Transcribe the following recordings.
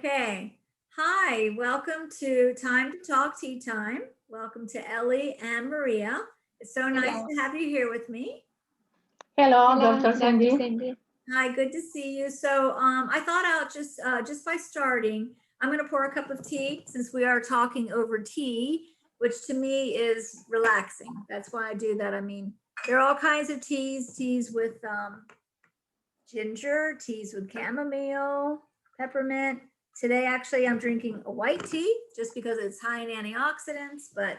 Okay. Hi, welcome to Time to Talk Tea Time. Welcome to Ellie and Maria. It's so nice Hello. to have you here with me. Hello, Hello, Dr. Dr. Cindy. Cindy. Hi, good to see you. So, I thought out just by starting, I'm going to pour a cup of tea since we are talking over tea, which to me is relaxing. That's why I do that. I mean, there are all kinds of teas with ginger, teas with chamomile, peppermint. Today, actually, I'm drinking a white tea just because it's high in antioxidants, but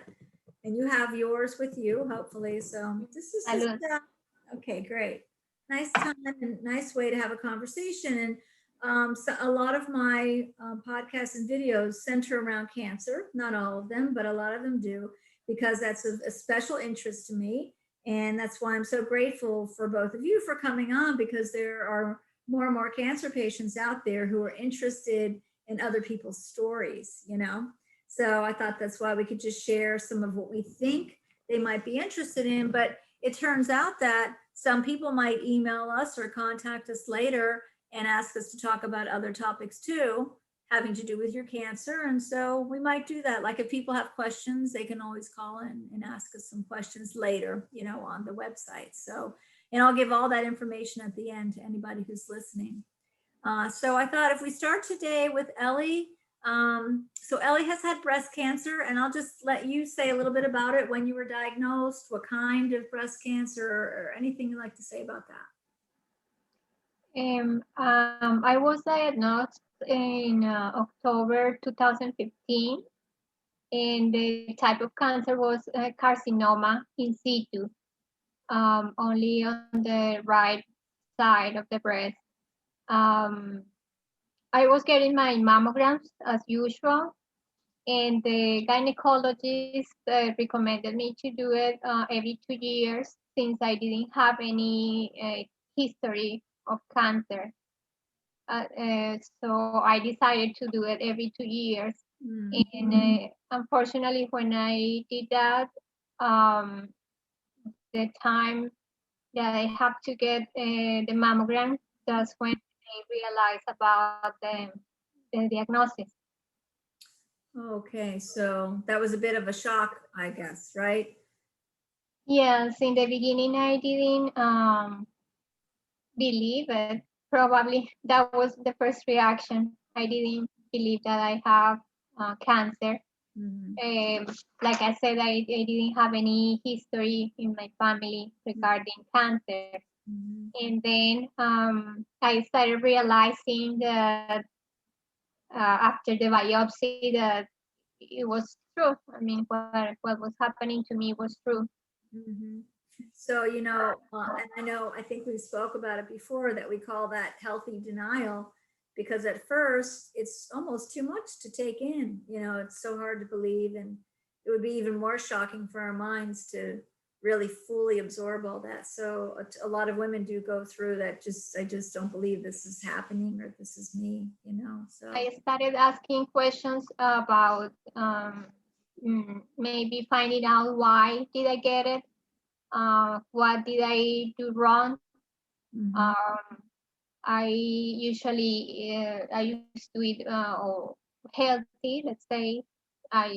and you have yours with you, hopefully. So this is just Salud. okay, great. Nice time and nice way to have a conversation. And so a lot of my podcasts and videos center around cancer. Not all of them, but a lot of them do, because that's a special interest to me. And that's why I'm so grateful for both of you for coming on, because there are more and more cancer patients out there who are interested in other people's stories. So I thought that's why we could just share some of what we think they might be interested in. But it turns out that some people might email us or contact us later and ask us to talk about other topics too, having to do with your cancer. And so we might do that. Like if people have questions, they can always call in and ask us some questions later, on the website. So, and I'll give all that information at the end to anybody who's listening. So I thought if we start today with Ellie. So Ellie has had breast cancer, and I'll just let you say a little bit about it, when you were diagnosed, what kind of breast cancer, or anything you'd like to say about that. I was diagnosed in October 2015, and the type of cancer was carcinoma in situ, only on the right side of the breast. Um, I was getting my mammograms as usual, and the gynecologist recommended me to do it every 2 years since I didn't have any history of cancer. So I decided to do it every 2 years. And unfortunately, when I did that, the time that I have to get the mammogram, that's when I realized about the diagnosis. Okay, so that was a bit of a shock, I guess, right? Yes, in the beginning, I didn't believe it. Probably that was the first reaction. I didn't believe that I have cancer. Um, like I said, I didn't have any history in my family regarding cancer. And then I started realizing that after the biopsy that it was true. I mean, what was happening to me was true. So, and I know, I think we spoke about it before, that we call that healthy denial, because at first it's almost too much to take in. It's so hard to believe. And it would be even more shocking for our minds to really fully absorb all that. So a lot of women do go through that. I just don't believe this is happening, or this is me. So I started asking questions about maybe finding out why did I get it, what did I do wrong. I usually I used to eat healthy, let's say. I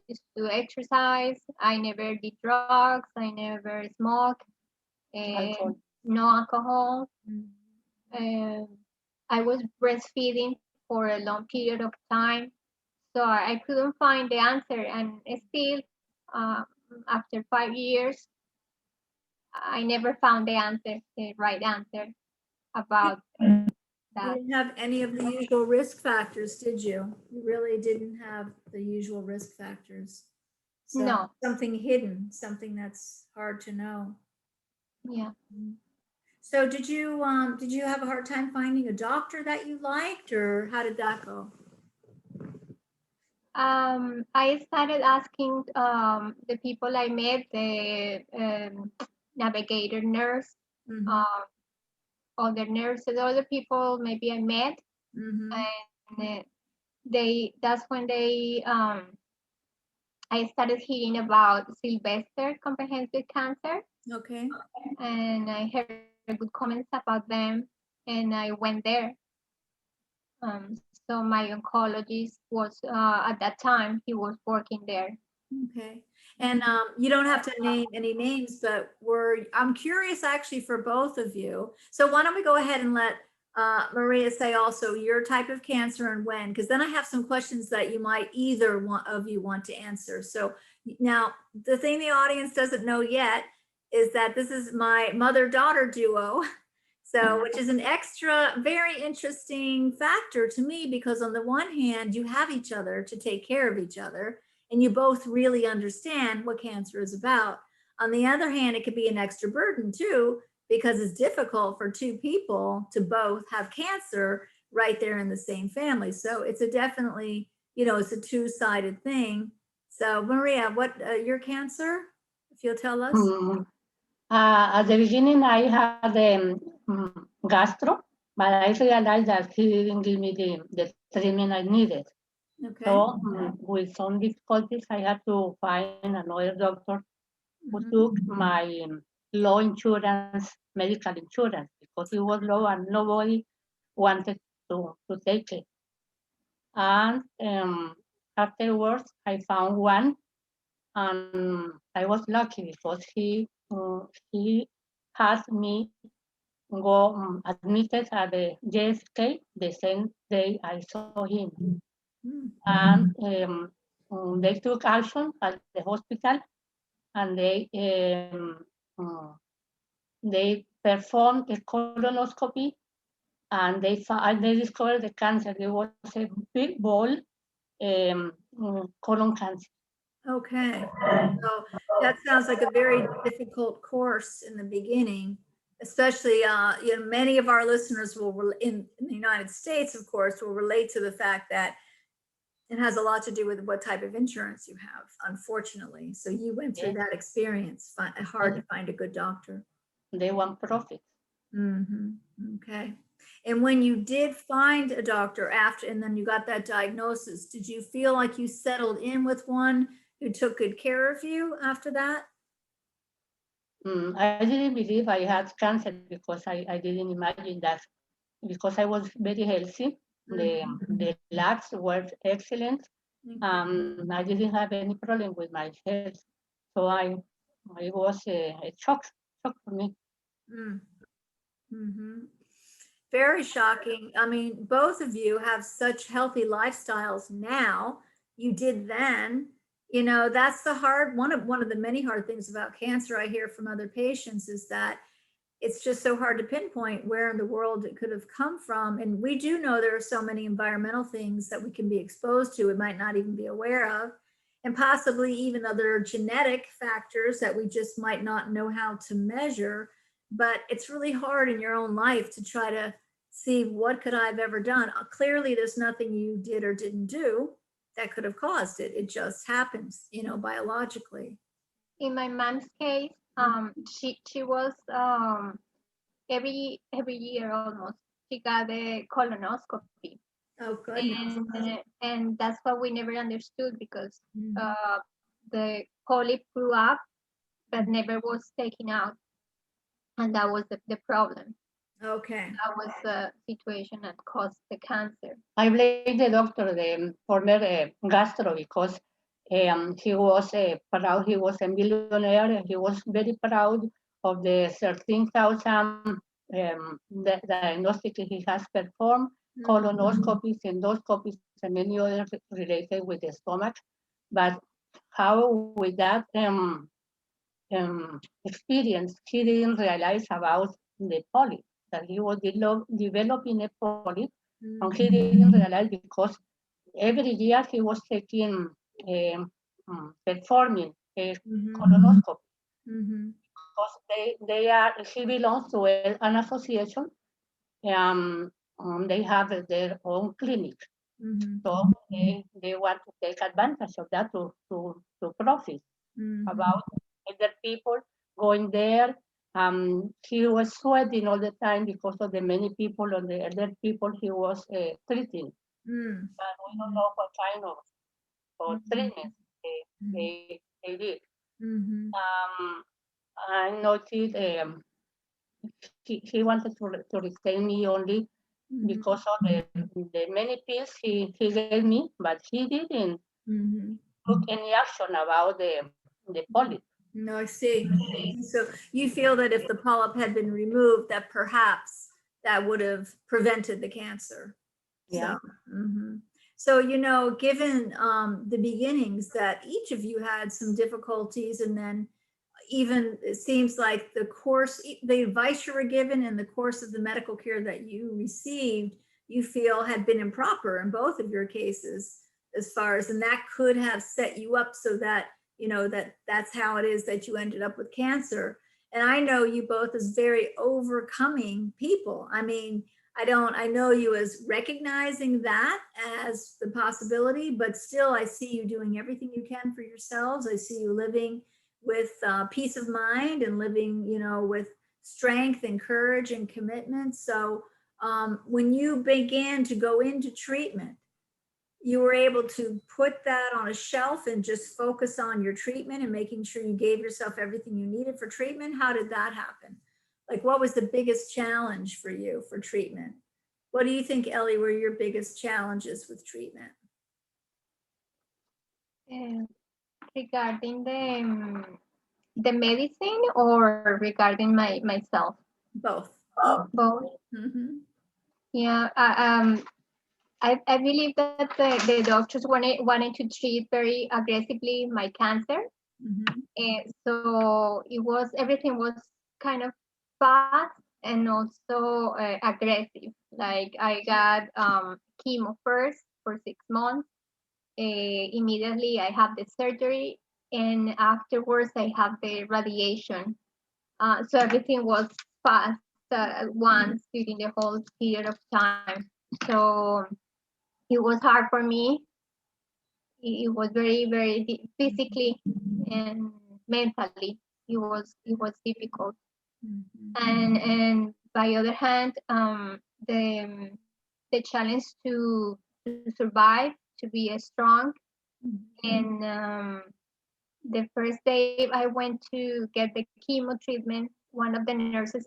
used to exercise. I never did drugs. I never smoked. Alcohol. No alcohol. I was breastfeeding for a long period of time, so I couldn't find the answer. And still, after 5 years, I never found the right answer about you that. didn't have any of the usual risk factors, did you? You really didn't have the usual risk factors. So No. something hidden, something that's hard to know. Yeah. So did you have a hard time finding a doctor that you liked, or how did that go? I started asking the people I met, the navigator nurse, um, other nurses, other people maybe I met, and that's when I started hearing about Sylvester comprehensive cancer, Okay. and I heard good comments about them, and I went there. So my oncologist was at that time he was working there. Okay. And you don't have to name any names, but I'm curious actually for both of you. So why don't we go ahead and let Maria say also your type of cancer and when, because then I have some questions that you might either one of you want to answer. So now the thing the audience doesn't know yet is that this is my mother-daughter duo. So, which is an extra, very interesting factor to me because on the one hand, you have each other to take care of each other and you both really understand what cancer is about. On the other hand, it could be an extra burden too, because it's difficult for two people to both have cancer right there in the same family. So it's a definitely, it's a two-sided thing. So Maria, what your cancer, if you'll tell us? At the beginning, I had gastro, but I realized that he didn't give me the treatment I needed. Okay. So, with some difficulties, I had to find another doctor who took my low insurance, medical insurance, because it was low and nobody wanted to take it. And afterwards, I found one, and I was lucky because he had me go admitted at the JFK the same day I saw him. And they took action at the hospital, and they performed a colonoscopy, and they discovered the cancer. There was a big ball, colon cancer. Okay. So that sounds like a very difficult course in the beginning, especially, many of our listeners in the United States, of course, will relate to the fact that it has a lot to do with what type of insurance you have, unfortunately. So you went through that experience, hard to find a good doctor. They want profit. Okay. And when you did find a doctor after, and then you got that diagnosis, did you feel like you settled in with one who took good care of you after that? I didn't believe I had cancer because I didn't imagine that, because I was very healthy. The labs were excellent. I didn't have any problem with my health. So it was a shock for me. Mm-hmm. Very shocking. I mean, both of you have such healthy lifestyles now. You did then. That's the hard one of the many hard things about cancer I hear from other patients is that it's just so hard to pinpoint where in the world it could have come from. And we do know there are so many environmental things that we can be exposed to, we might not even be aware of, and possibly even other genetic factors that we just might not know how to measure. But it's really hard in your own life to try to see what could I have ever done. Clearly, there's nothing you did or didn't do that could have caused it. It just happens, biologically. In my mom's case, she was every year almost she got a colonoscopy, Oh, goodness. and that's what we never understood because Mhm. the polyp grew up but never was taken out, and that was the problem. Okay. That was the situation that caused the cancer. I blame the doctor, the former gastro, because he was proud. He was a millionaire. And he was very proud of the 13,000 diagnostics he has performed, colonoscopies, endoscopies, and many others related with the stomach. But how with that experience, he didn't realize about the polyp, that he was developing a polyp, and he didn't realize because every year he was taking, performing a colonoscopy, because he belongs to an association, um, they have their own clinic. So they want to take advantage of that to profit about other people going there. He was sweating all the time because of the many people and the other people he was treating. But we don't know what kind of treatment they did. Um, I noticed he wanted to retain me only because of the many pills he gave me, but he didn't took any action about the polyp. No, I see. So you feel that if the polyp had been removed, that perhaps that would have prevented the cancer. Yeah. So, so given the beginnings that each of you had some difficulties, and then even it seems like the advice you were given and the course of the medical care that you received, you feel had been improper in both of your cases, as far as, and that could have set you up so that that's how it is that you ended up with cancer. And I know you both as very overcoming people. I mean, I know you as recognizing that as the possibility, but still I see you doing everything you can for yourselves. I see you living with peace of mind and living, with strength and courage and commitment. So when you began to go into treatment, you were able to put that on a shelf and just focus on your treatment and making sure you gave yourself everything you needed for treatment. How did that happen? Like, what was the biggest challenge for you for treatment? What do you think, Ellie, were your biggest challenges with treatment? Regarding the medicine or regarding myself? Both. Both. Mm-hmm. Yeah. I believe that the doctors wanted to treat very aggressively my cancer. Mm-hmm. And so everything was kind of fast and also aggressive. Like I got chemo first for 6 months. Immediately I have the surgery, and afterwards I have the radiation. So everything was fast at once during the whole period of time. So it was hard for me. It was very, very physically and mentally. It was difficult. And by other hand, the challenge to survive, to be strong. And the first day I went to get the chemo treatment, one of the nurses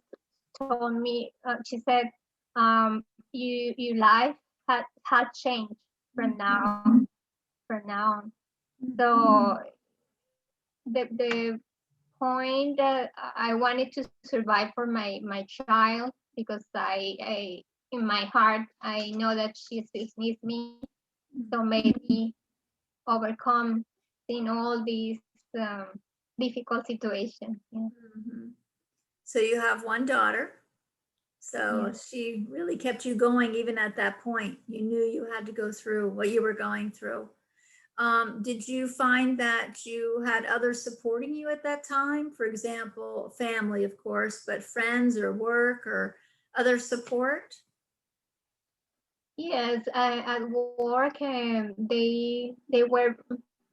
told me, she said, your life had changed from now on. So the point that I wanted to survive for my child, because I in my heart I know that she still needs me. So maybe overcome in all these difficult situations. Yeah. So you have one daughter. So Yes. she really kept you going even at that point. You knew you had to go through what you were going through. Did you find that you had others supporting you at that time? For example, family, of course, but friends or work or other support? Yes, at work, they were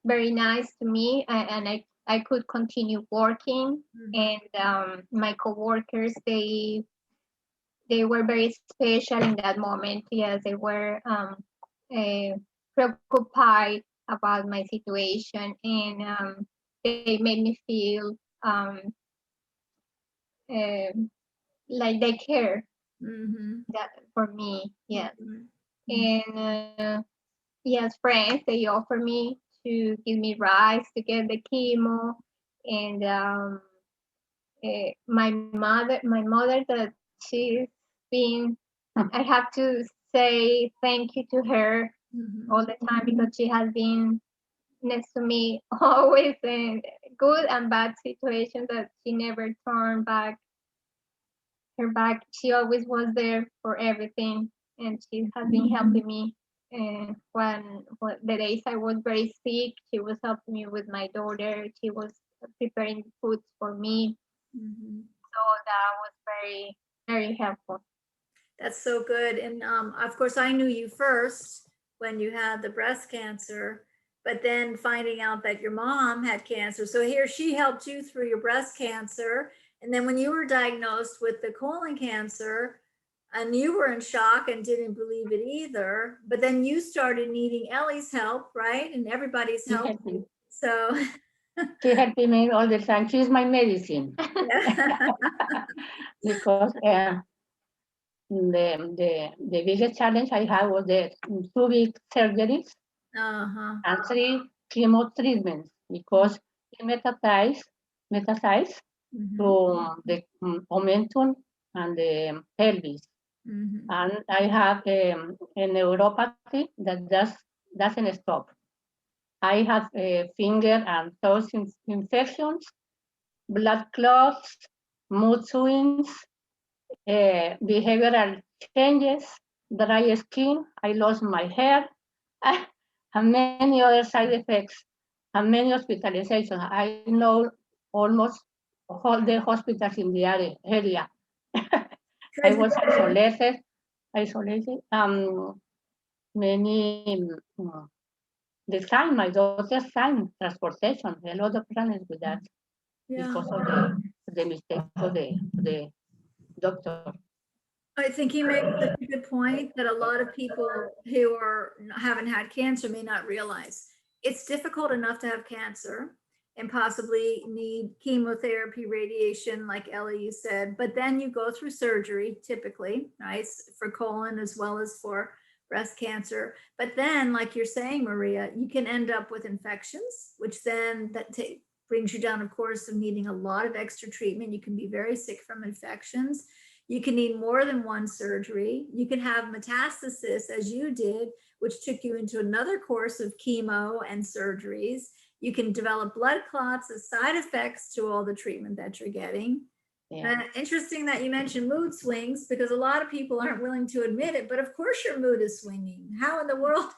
very nice to me, and I could continue working. And my coworkers, they were very special in that moment. Yes, they were preoccupied about my situation, and they made me feel uh, like they care that for me. Yes, and yes, friends, they offer me to give me rides to get the chemo, and my mother that she's been. I have to say thank you to her all the time, because she has been next to me always in good and bad situations, that she never turned back her back. She always was there for everything, and she has been helping me. And when the days I was very sick, she was helping me with my daughter. She was preparing food for me. So that was very, very helpful. That's so good. And of course, I knew you first when you had the breast cancer, but then finding out that your mom had cancer. So here she helped you through your breast cancer. And then when you were diagnosed with the colon cancer, and you were in shock and didn't believe it either, but then you started needing Ellie's help, right? And everybody's She help. helped me. So, She helped me all the time. She's my medicine yeah. because the biggest challenge I had was the 2 big surgeries Uh-huh. and 3 chemo treatments because it metastasized to Mhm. the omentum and the pelvis. Mhm. And I have a neuropathy that doesn't stop. I have finger and toes infections, blood clots, mood swings, behavioral changes, dry skin, I lost my hair, and many other side effects, and many hospitalizations. I know almost all the hospitals in the area. I was Goodness. isolated. Many, the time, my daughter's time, transportation, a lot of problems with that Yeah. because of the mistake of the doctor. I think you make such a good point that a lot of people who haven't had cancer may not realize it's difficult enough to have cancer and possibly need chemotherapy, radiation, like Ellie you said, but then you go through surgery typically, right, for colon as well as for breast cancer. But then, like you're saying, Maria, you can end up with infections, which then brings you down, of course, of needing a lot of extra treatment. You can be very sick from infections. You can need more than one surgery. You can have metastasis, as you did, which took you into another course of chemo and surgeries. You can develop blood clots as side effects to all the treatment that you're getting. Yeah. Interesting that you mentioned mood swings because a lot of people aren't willing to admit it, but of course your mood is swinging. How in the world,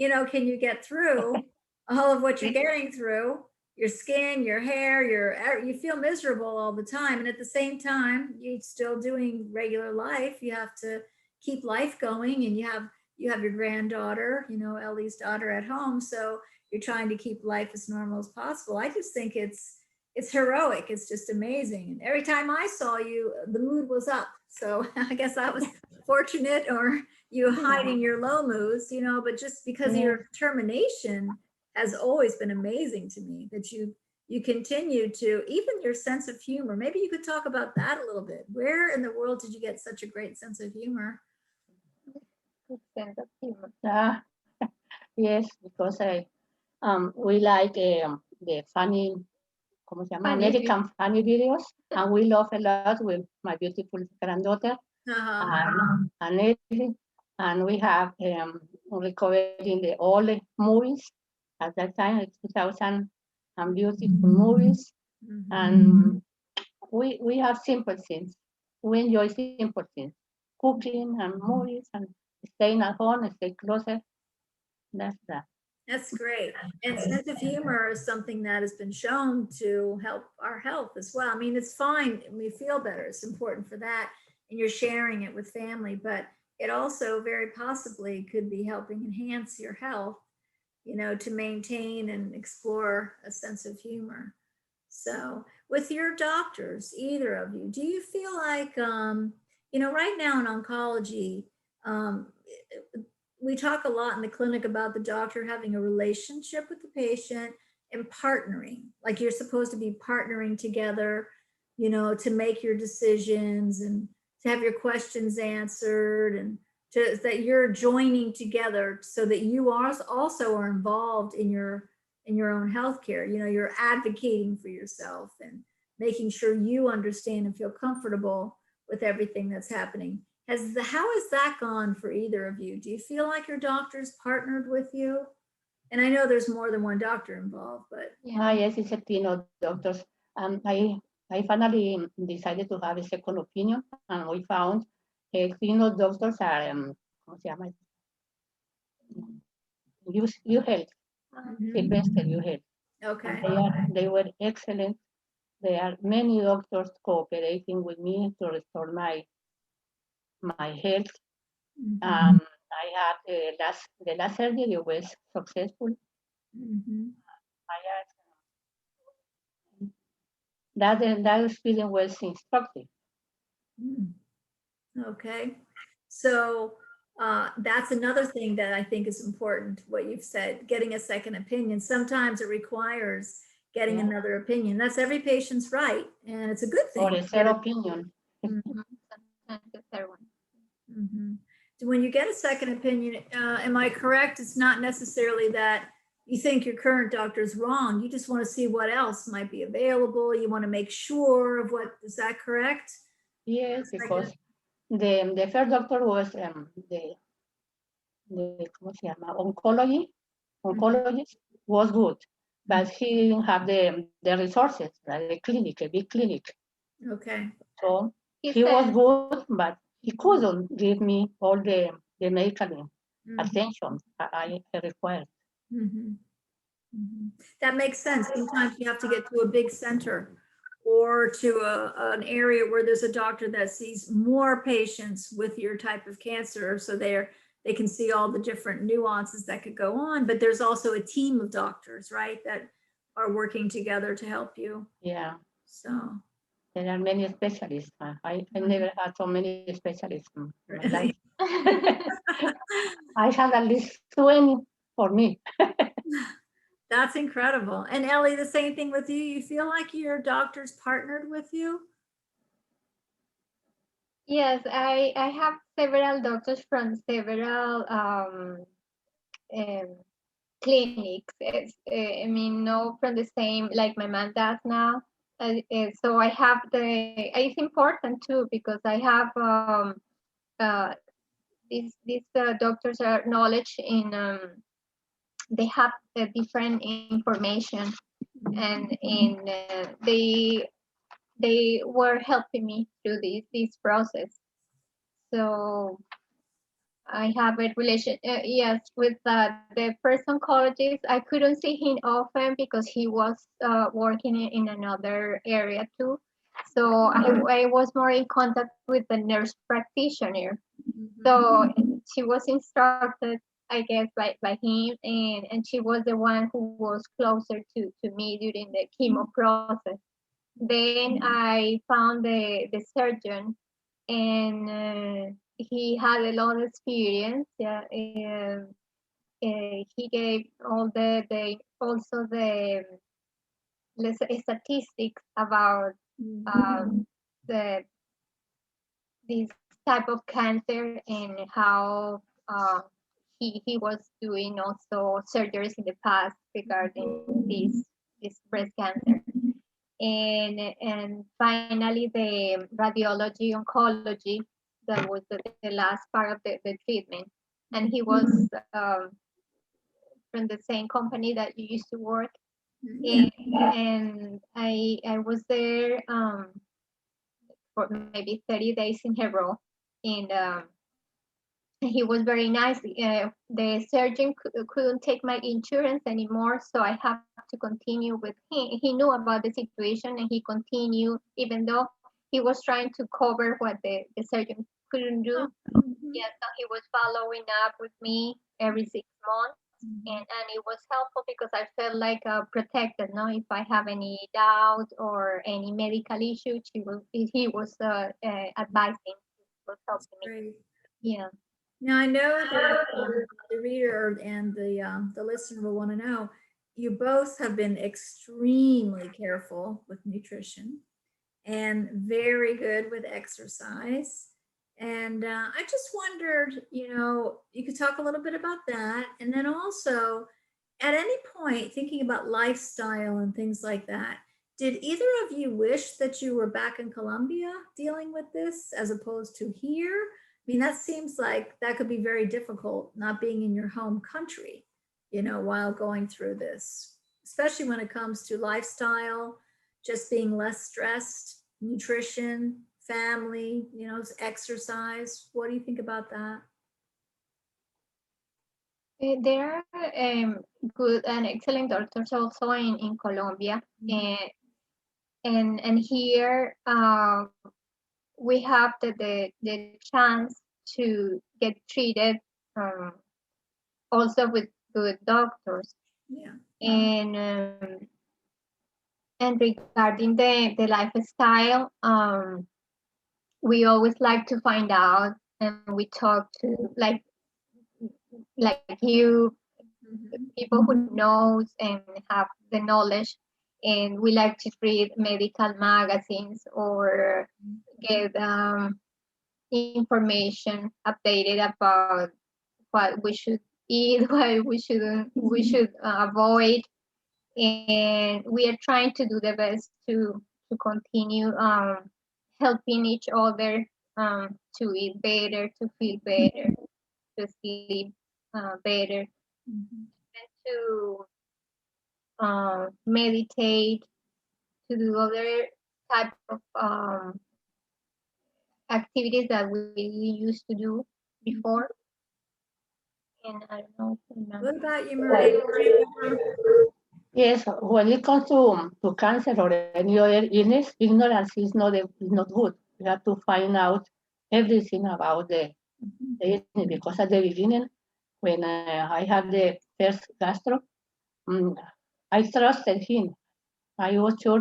can you get through all of what you're getting through? Your skin, your hair, you feel miserable all the time, and at the same time, you're still doing regular life. You have to keep life going, and you have your granddaughter, Ellie's daughter at home, so you're trying to keep life as normal as possible. I just think it's heroic. It's just amazing. And every time I saw you, the mood was up. So I guess I was fortunate, or you hiding your low moods, but just because of your Yes. determination has always been amazing to me that you continue to, even your sense of humor. Maybe you could talk about that a little bit. Where in the world did you get such a great sense of humor? Good sense of humor. Yes, because we like the funny, ¿cómo se llama? Funny American funny videos, and we laugh a lot with my beautiful granddaughter Uh-huh. and Nelly, and we have recovering all the movies at that time, like 2000, and beautiful movies, Mhm. and we have simple things. We enjoy simple things, cooking and movies, and staying at home, stay closer. That's that. That's great. And sense of humor is something that has been shown to help our health as well. I mean, it's fine. We feel better. It's important for that. And you're sharing it with family, but it also very possibly could be helping enhance your health, to maintain and explore a sense of humor. So, with your doctors, either of you, do you feel like, right now in oncology, um, we talk a lot in the clinic about the doctor having a relationship with the patient and partnering, like you're supposed to be partnering together, to make your decisions and to have your questions answered, and that you're joining together so that you also are involved in your own healthcare. You're advocating for yourself and making sure you understand and feel comfortable with everything that's happening. How has that gone for either of you? Do you feel like your doctor's partnered with you? And I know there's more than one doctor involved, but Yes, it's a team of doctors. I finally decided to have a second opinion, and we found a team of doctors are, ¿cómo se llama? You help, mhm. Sylvester, you help. And Okay. they were excellent. There are many doctors cooperating with me to restore my health. Mhm. I had the last surgery was successful. Mhm. I had, that experience was instructive. Mm. Okay. So that's another thing that I think is important, what you've said, getting a second opinion. Sometimes it requires getting Yeah. another opinion. That's every patient's right. And it's a good Or thing a to third get a. opinion. Mhm. Sometimes the third one. Mhm. So when you get a second opinion, am I correct? It's not necessarily that you think your current doctor is wrong. You just want to see what else might be available. You want to make sure of what, is that correct? Yes, Second- because the first doctor was the ¿cómo se llama? Oncologist was good, but he didn't have the resources, like the clinic, a big clinic. Okay. So He he was said, good, but he couldn't give me all the medical Mhm. attention I required. Mhm. Mhm. That makes sense. Sometimes you have to get to a big center or to an area where there's a doctor that sees more patients with your type of cancer. So they can see all the different nuances that could go on, but there's also a team of doctors, right? That are working together to help you. Yeah, So. there are many specialists. I never had so many specialists in my life. Really? I had at least 20 for me. That's incredible. And Ellie, the same thing with you. You feel like your doctor's partnered with you? yes, I have several doctors from several um, clinics. I mean, no, from the same like my mom does now. So I have it's important too because I have uh, these doctors are knowledge in they have different information and in they were helping me through this process. So I have a relation, yes, with the first oncologist. I couldn't see him often because he was working in another area too. So I was more in contact with the nurse practitioner. So she was instructed, I guess, by him, and she was the one who was closer to me during the chemo process. Then I found the surgeon, and he had a lot of experience. Yeah, he gave all the also the statistics about um, the this type of cancer and how he was doing also surgeries in the past regarding this breast cancer. And finally the radiology oncology, that was the last part of the treatment. And he was from the same company that you used to work. Yeah. And I was there for maybe 30 days in a row. And he was very nice. The surgeon couldn't take my insurance anymore, so I have to continue with him. He knew about the situation and he continued, even though he was trying to cover what the surgeon couldn't do. Yes, so he was following up with me every 6 months, and it was helpful because I felt like protected. No, if I have any doubt or any medical issue, he was advising, he was helping me. Great. Yeah. Now I know that the reader and the listener will want to know, you both have been extremely careful with nutrition and very good with exercise. And I just wondered, you could talk a little bit about that. And then also, at any point, thinking about lifestyle and things like that, did either of you wish that you were back in Colombia dealing with this as opposed to here? I mean, that seems like that could be very difficult not being in your home country, while going through this, especially when it comes to lifestyle, just being less stressed, nutrition, family, exercise. What do you think about that? There are good and excellent doctors also in Colombia. And here we have the chance to get treated um, also with good doctors. Yeah. And and regarding the lifestyle, we always like to find out, and we talk to like you, people who knows and have the knowledge, and we like to read medical magazines or get information updated about what we should eat, what we should avoid, and we are trying to do the best to continue helping each other to eat better, to feel better, to sleep better, and to meditate, to do other type of activities that we used to do before. And I don't know. What about you, Maria? Do you ever- Yes, when it comes to cancer or any other illness, ignorance is not good. You have to find out everything about the illness, because at the beginning, when I had the first gastro, mm, I trusted him. I was sure,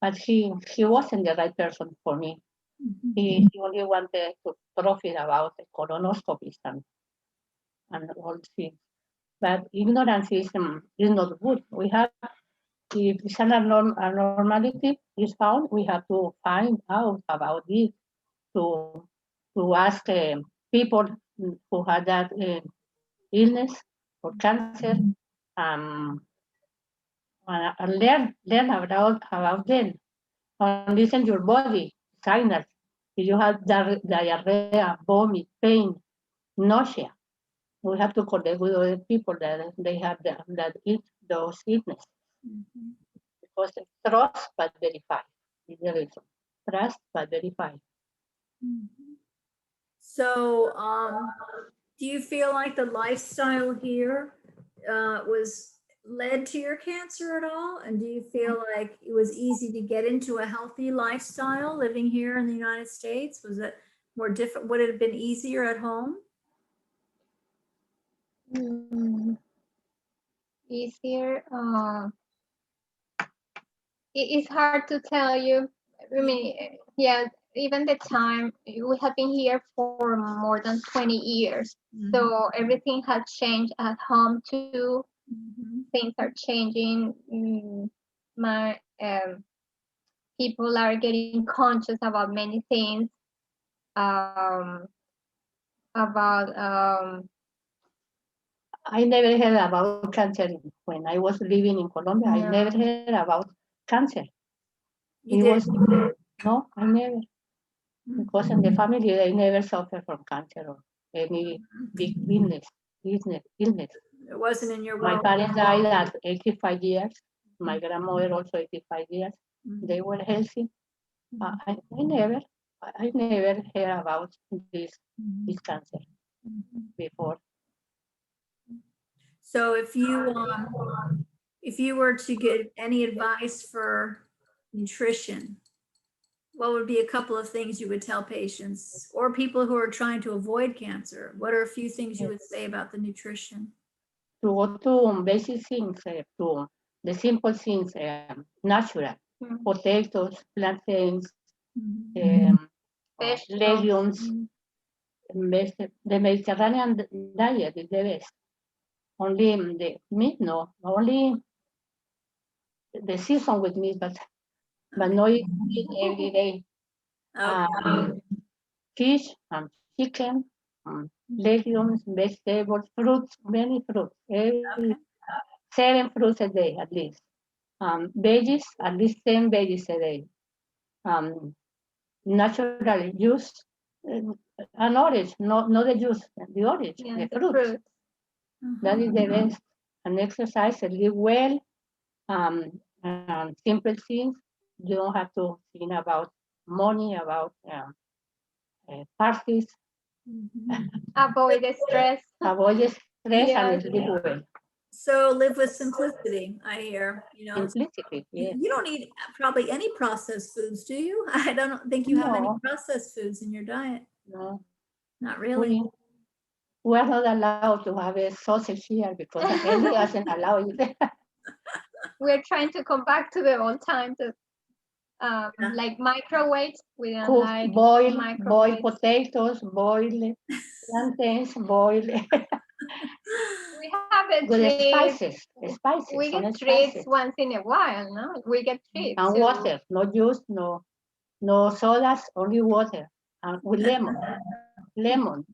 but he wasn't the right person for me. He only wanted to profit about the colonoscopies and all things. But ignorance is not good. We have, if it's an abnormality is found, we have to find out about it, to ask people who had that illness or cancer, um, and learn about them, and listen your body signals. If you have diarrhea, vomit, pain, nausea, we have to connect with other people that they have that eat those illnesses. Because trust but verify is the reason. Trust but verify. So, do you feel like the lifestyle here was led to your cancer at all? And do you feel like it was easy to get into a healthy lifestyle living here in the United States? Was it more different? Would it have been easier at home? Mm, easier. It's hard to tell you. I mean, yeah, even the time we have been here for more than 20 years, so everything has changed at home too. Things are changing. My people are getting conscious about many things. Um, about I never heard about cancer when I was living in Colombia. I never heard about cancer. You It did. was no, I never. Because in the family they never suffer from cancer or any big illness. It wasn't in your My world. parents died at 85 years. My grandmother also 85 years. They were healthy. I never heard about this cancer before. So if you were to get any advice for nutrition, what would be a couple of things you would tell patients or people who are trying to avoid cancer? What are a few things you would say about the nutrition? To go to basic things, to the simple things, natural, potatoes, plantains, legumes. The Mediterranean diet is the best. Only the meat, no. Only the season with meat, but not eat every day. Okay. Fish and chicken, legumes, vegetables, fruits, many fruits. Okay. 7 fruits a day at least. Veggies, at least 10 veggies a day. Natural juice, an orange, not the juice, the orange, the fruit. That is the best. And exercise and live well, and simple things. You don't have to think about money, about parties. avoid the stress. Avoid stress Yes. and live well. So live with simplicity, I hear. Simplicity, yes. You don't eat probably any processed foods, do you? I don't think you have any No. processed foods in your diet. No, Not really. we are not allowed to have a sausage here because Eli doesn't allow it. We're trying to come back to the old times of like microwaves. We don't like boil microwaves. potatoes, boil plantains, boil We have a good treat. spices. We Some get spices. treats once in a while, no? We get treats. And too. water, no juice, no sodas, only water. with lemon, lemon,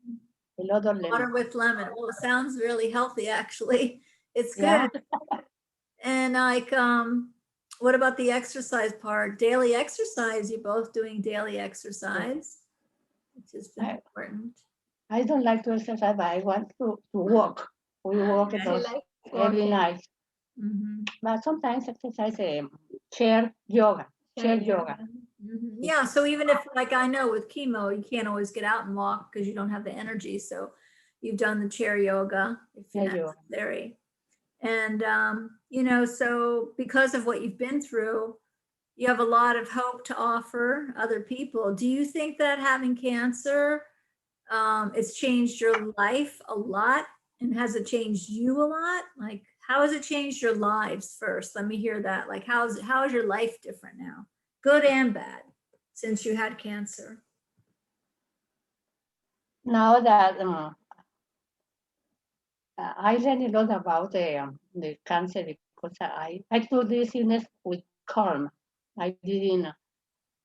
a lot of Water lemon. with lemon. Well, it sounds really healthy, actually. It's Yeah. good. And like, what about the exercise part? Daily exercise. You're both doing daily exercise, which is important. I don't like to exercise, but I want to walk. We walk She about likes every walking. night. Mhm. But sometimes exercise, chair yoga, chair yoga. Mhm. Yeah, so even if, like, I know with chemo, you can't always get out and walk because you don't have the energy. So you've done the chair yoga if Chair yoga. necessary. And, so because of what you've been through, you have a lot of hope to offer other people. Do you think that having cancer, it's changed your life a lot? And has it changed you a lot? Like, how has it changed your lives first? Let me hear that. Like, how is your life different now? Good and bad, since you had cancer. Now that I learned a lot about the cancer because I took this illness with calm. I didn't,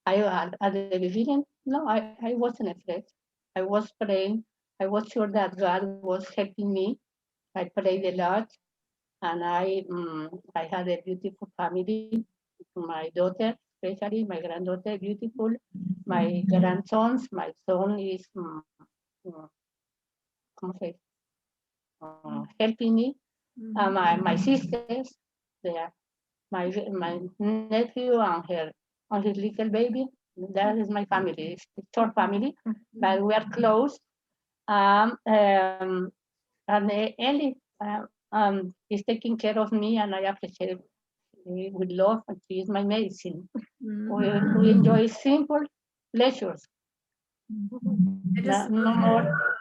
at the beginning, no, I wasn't afraid. I was praying. I was sure that God was helping me. I prayed a lot, and I had a beautiful family. My daughter, especially my granddaughter, beautiful. My grandsons, my son is, mm, ¿cómo se dice? Helping me. My sisters, they are my nephew and his little baby. That is my family. It's a short family, but we are close. And Ellie is taking care of me, and I appreciate it with love. And she is my medicine. We enjoy simple pleasures. I just, No more.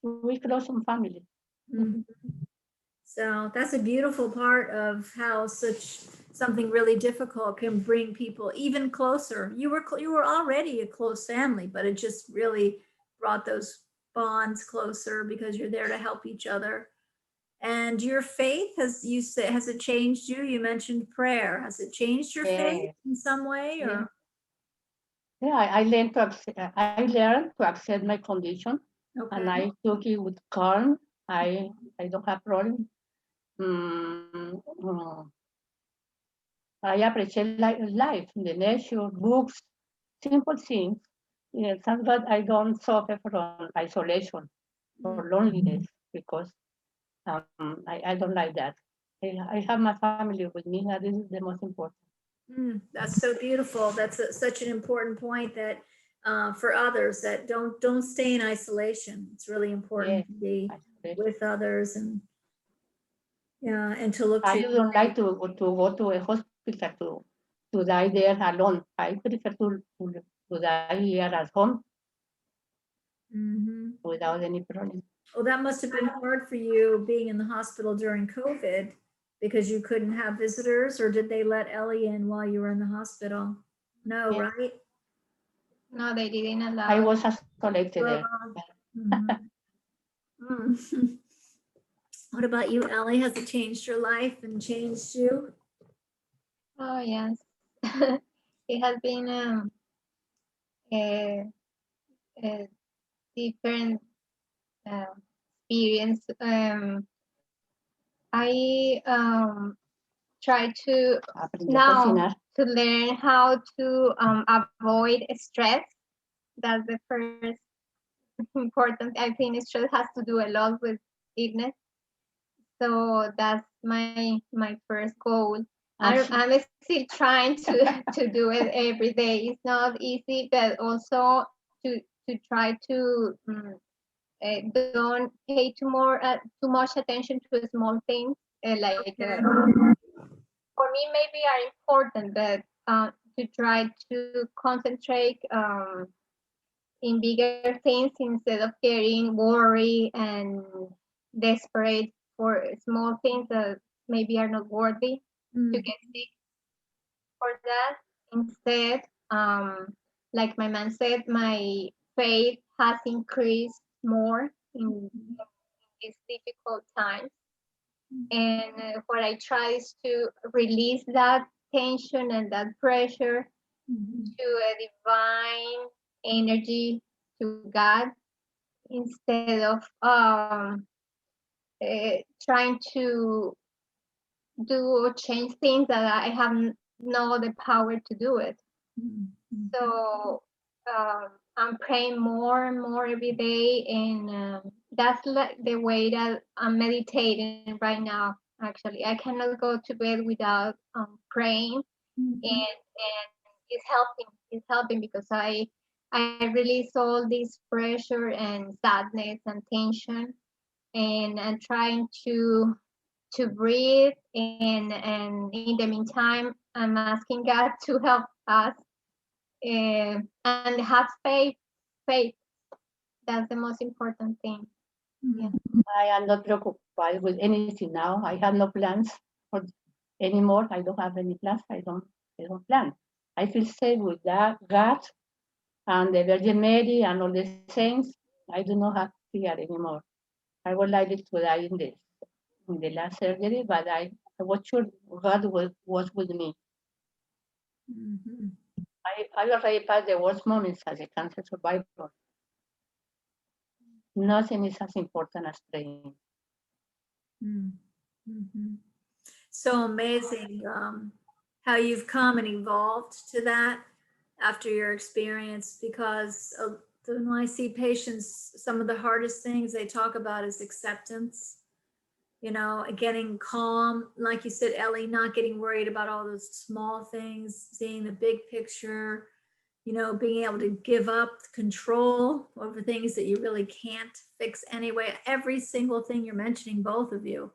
We close on family. Mhm. So that's a beautiful part of how such something really difficult can bring people even closer. You were already a close family, but it just really brought those bonds closer because you're there to help each other. And your faith, has it changed you? You mentioned prayer. Has it changed your faith in some way, Yeah. or? Yeah, I learned to accept my condition, and Okay. I took it with calm. I don't have problem. Mm, mm, I appreciate life, the nature, books, simple things. Yeah, thank God I don't suffer from isolation or loneliness because I don't like that. I have my family with me, and this is the most important. That's so beautiful. That's such an important point that for others that don't stay in isolation. It's really important Yes, to be isolation. with others and yeah, and to look I to. don't like to go to a hospital to die there alone. I prefer to die here at home Mhm. without any problem. Well, that must have been hard for you being in the hospital during COVID because you couldn't have visitors, or did they let Ellie in while you were in the hospital? No, Yes, right? No, they didn't I allow. was isolated there. Well, mhm. Mm. What about you, Ellie? Has it changed your life and changed you? Oh yes, it has been a, a different uh, experience. I try to Aprendí a now cocinar. to learn how to avoid stress. That's the first important. I think stress has to do a lot with illness. So that's my first goal. Así, I'm still trying to to do it every day. It's not easy, but also to try to don't pay too much attention to small things. Like Okay. for me, maybe are important, but to try to concentrate in bigger things instead of getting worried and desperate for small things that maybe are not worthy to Mm. get sick for that. Instead, like my man said, my faith has increased more in these difficult times. And what I try is to release that tension and that pressure Mhm. to a divine energy to God instead of trying to do or change things that I have no the power to do it. Mhm. So I'm praying more and more every day, and that's like the way that I'm meditating right now. Actually, I cannot go to bed without praying, Mhm. and it's helping. It's helping because I release all this pressure and sadness and tension, and I'm trying to breathe, and in the meantime I'm asking God to help us, and have faith. That's the most important thing. Yeah. I am not preoccupied with anything now. I have no plans for anymore. I don't have any plans. I don't plan. I feel safe with that God and the Virgin Mary and all the saints. I do not have fear anymore. I would like it to die in the last surgery, but I was sure God was with me. Mhm. I already passed the worst moments as a cancer survivor. Nothing is as important as praying. Mhm. Mhm. So amazing how you've come and evolved to that after your experience, because when I see patients, some of the hardest things they talk about is acceptance, getting calm, like you said, Ellie, not getting worried about all those small things, seeing the big picture, being able to give up control over things that you really can't fix anyway. Every single thing you're mentioning, both of you,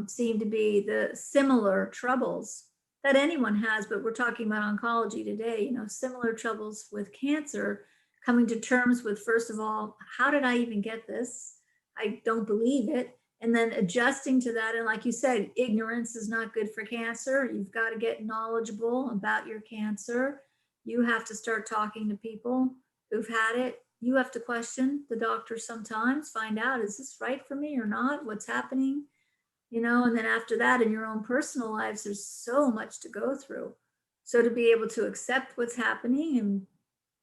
seem to be the similar troubles that anyone has, but we're talking about oncology today, similar troubles with cancer, coming to terms with, first of all, how did I even get this? I don't believe it. And then adjusting to that. And like you said, ignorance is not good for cancer. You've got to get knowledgeable about your cancer. You have to start talking to people who've had it. You have to question the doctor sometimes, find out, is this right for me or not? What's happening? And then after that, in your own personal lives, there's so much to go through. So to be able to accept what's happening and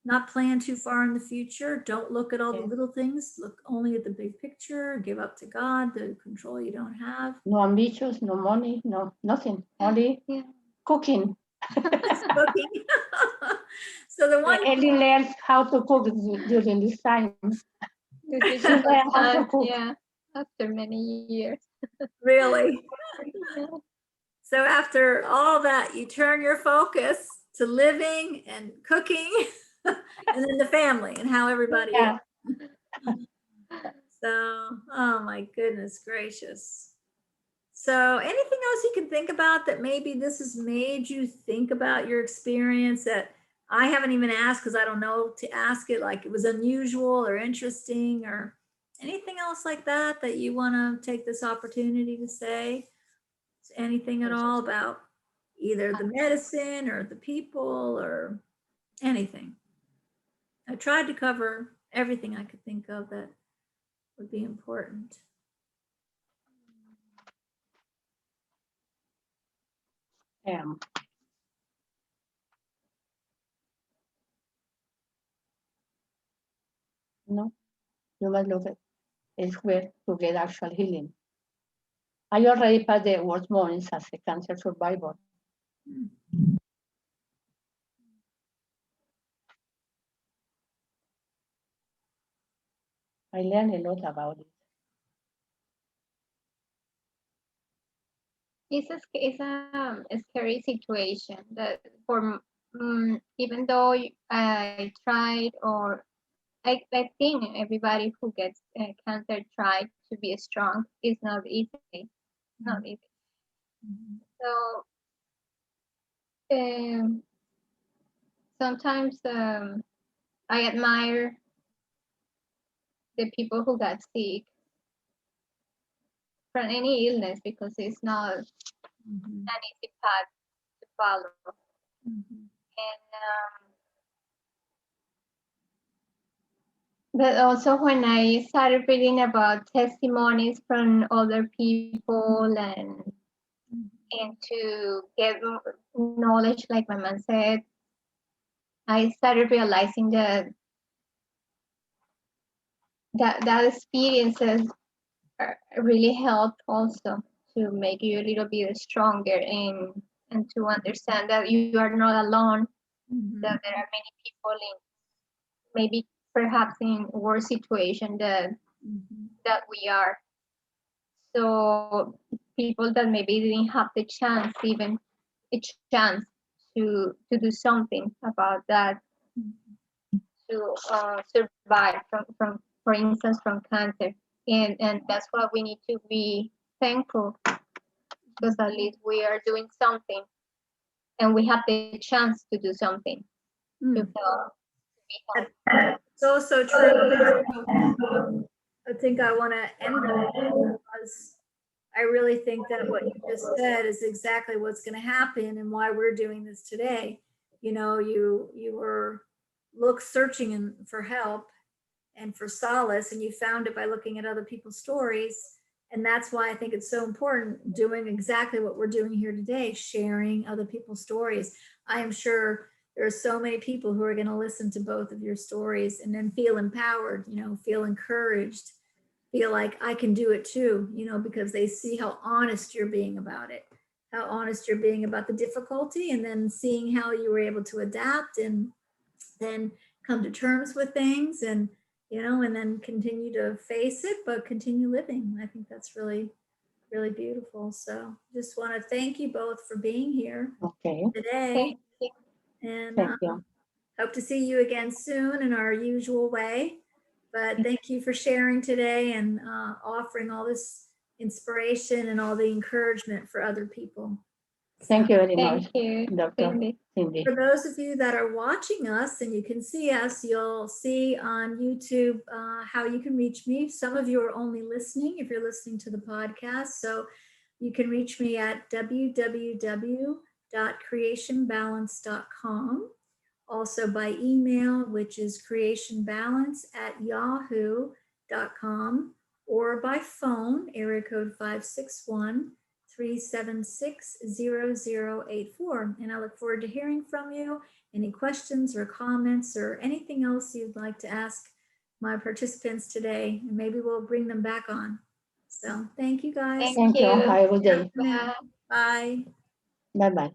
not plan too far in the future, don't look at all the Yes. little things, look only at the big picture, give up to God the control you don't have. No ambitions, no money, no nothing. Only Yeah. cooking. Cooking. So the one Ellie learns how to cook during this time. This is She the learned first how to time. cook. Yeah. After many years. really. Yeah. So after all that, you turn your focus to living and cooking and then the family and how everybody is. Yeah. So, oh my goodness gracious. So, anything else you can think about that maybe this has made you think about your experience that I haven't even asked because I don't know to ask it, like it was unusual or interesting or anything else like that that you want to take this opportunity to say? Anything at all about either the medicine or the people or anything? I tried to cover everything I could think of that would be important. Um, no, you must look at elsewhere to get actual healing. I already passed the worst moments as a cancer survivor. I learned a lot about it. It's a scary situation that for even though I tried, or I think everybody who gets cancer tried to be strong. It's not easy. Not easy. Mhm. So um, sometimes I admire the people who got sick from any illness because it's not an Mhm. easy path to follow. Mhm. And but also when I started reading about testimonies from other people, and to get knowledge, like my mom said, I started realizing that experiences really help also to make you a little bit stronger and to understand that you are not alone, that there are many people in maybe perhaps in worse situation that we are. So people that maybe didn't have the chance, even a chance to do something about that, to survive from for instance from cancer, and that's why we need to be thankful because at least we are doing something and we have the chance to do something to help. So true. I think I want to end that because I really think that what you just said is exactly what's going to happen and why we're doing this today. You know, you were searching for help and for solace, and you found it by looking at other people's stories. And that's why I think it's so important doing exactly what we're doing here today, sharing other people's stories. I am sure there are so many people who are going to listen to both of your stories and then feel empowered, feel encouraged, feel like I can do it too, because they see how honest you're being about it, how honest you're being about the difficulty, and then seeing how you were able to adapt and then come to terms with things and then continue to face it, but continue living. I think that's really, really beautiful. So just want to thank you both for being here Okay. today Thank you. and Thank you. hope to see you again soon in our usual way. But thank you for sharing today and offering all this inspiration and all the encouragement for other people. Thank you very much, Thank you, Dr. Cindy. Cindy. For those of you that are watching us and you can see us, you'll see on YouTube how you can reach me. Some of you are only listening if you're listening to the podcast. So you can reach me at www.creationbalance.com. Also by email, which is creationbalance@yahoo.com, or by phone, area code 561-376-0084. And I look forward to hearing from you. Any questions or comments or anything else you'd like to ask my participants today, and maybe we'll bring them back on. So thank you guys. Thank Thank you. you. Have a good day. Bye. Bye. Bye-bye.